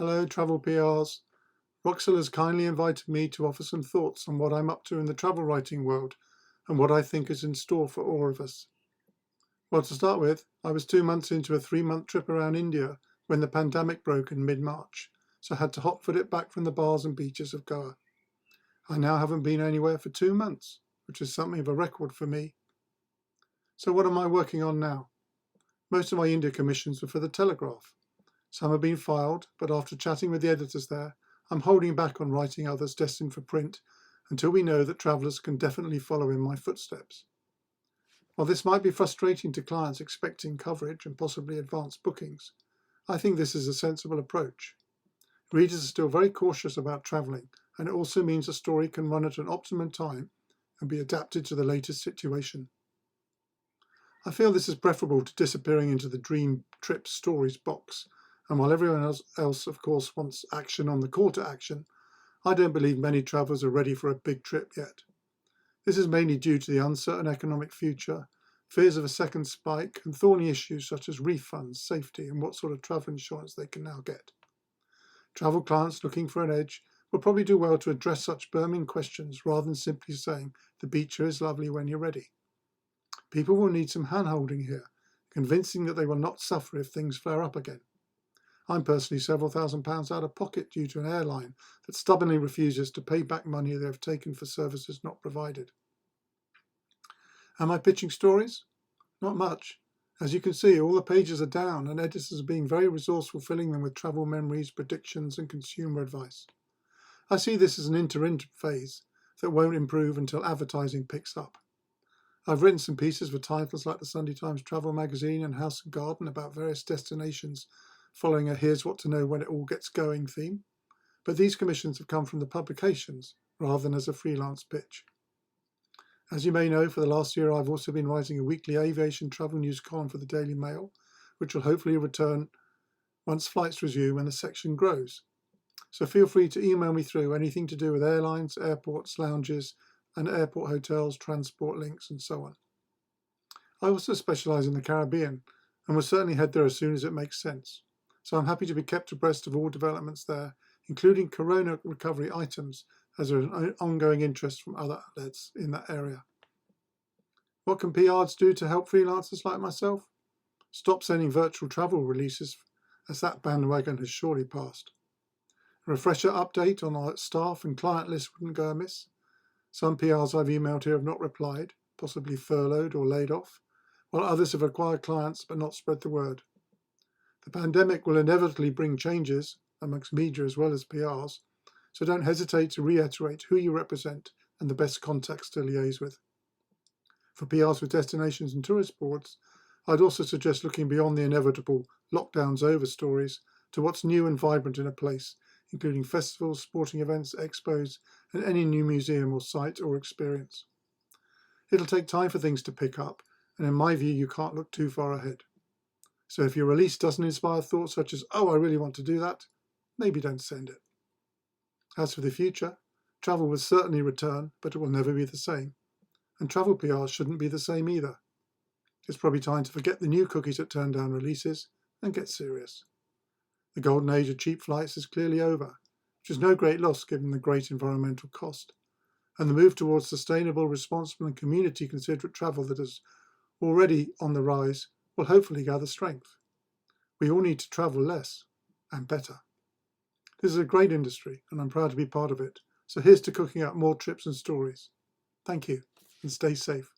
Hello, travel PRs. Roxel has kindly invited me to offer some thoughts on what I'm up to in the travel writing world and what I think is in store for all of us. Well, to start with, I was 2 months into a 3-month trip around India when the pandemic broke in mid-March, so I had to hotfoot it back from the bars and beaches of Goa. I now haven't been anywhere for 2 months, which is something of a record for me. So what am I working on now? Most of my India commissions were for the Telegraph. Some have been filed, but after chatting with the editors there, I'm holding back on writing others destined for print until we know that travellers can definitely follow in my footsteps. While this might be frustrating to clients expecting coverage and possibly advanced bookings, I think this is a sensible approach. Readers are still very cautious about travelling, and it also means a story can run at an optimum time and be adapted to the latest situation. I feel this is preferable to disappearing into the dream trip stories box, and while everyone else of course wants action on the call to action, I don't believe many travellers are ready for a big trip yet. This is mainly due to the uncertain economic future, fears of a second spike, and thorny issues such as refunds, safety, and what sort of travel insurance they can now get. Travel clients looking for an edge will probably do well to address such burning questions rather than simply saying the beach here is lovely when you're ready. People will need some hand-holding here, convincing that they will not suffer if things flare up again. I'm personally several £1,000s out of pocket due to an airline that stubbornly refuses to pay back money they have taken for services not provided. Am I pitching stories? Not much. As you can see, all the pages are down and editors are being very resourceful, filling them with travel memories, predictions and consumer advice. I see this as an interim phase that won't improve until advertising picks up. I've written some pieces for titles like the Sunday Times Travel Magazine and House and Garden about various destinations following a here's what to know when it all gets going theme, but these commissions have come from the publications rather than as a freelance pitch. As you may know, for the last year I've also been writing a weekly aviation travel news column for the Daily Mail, which will hopefully return once flights resume and the section grows. So feel free to email me through anything to do with airlines, airports, lounges and airport hotels, transport links and so on. I also specialise in the Caribbean and will certainly head there as soon as it makes sense. So I'm happy to be kept abreast of all developments there, including corona recovery items, as there is an ongoing interest from other outlets in that area. What can PRs do to help freelancers like myself? Stop sending virtual travel releases, as that bandwagon has surely passed. A refresher update on our staff and client list wouldn't go amiss. Some PRs I've emailed here have not replied, possibly furloughed or laid off, while others have acquired clients but not spread the word. The pandemic will inevitably bring changes amongst media as well as PRs, so don't hesitate to reiterate who you represent and the best contacts to liaise with. For PRs with destinations and tourist boards, I'd also suggest looking beyond the inevitable lockdowns over stories to what's new and vibrant in a place, including festivals, sporting events, expos, and any new museum or site or experience. It'll take time for things to pick up, and in my view, you can't look too far ahead. So if your release doesn't inspire thoughts such as, oh, I really want to do that, maybe don't send it. As for the future, travel will certainly return, but it will never be the same. And travel PRs shouldn't be the same either. It's probably time to forget the new cookies that turn down releases and get serious. The golden age of cheap flights is clearly over, which is no great loss given the great environmental cost. And the move towards sustainable, responsible and community-considerate travel that is already on the rise will hopefully gather strength. We all need to travel less and better. This is a great industry and I'm proud to be part of it. So here's to cooking up more trips and stories. Thank you and stay safe.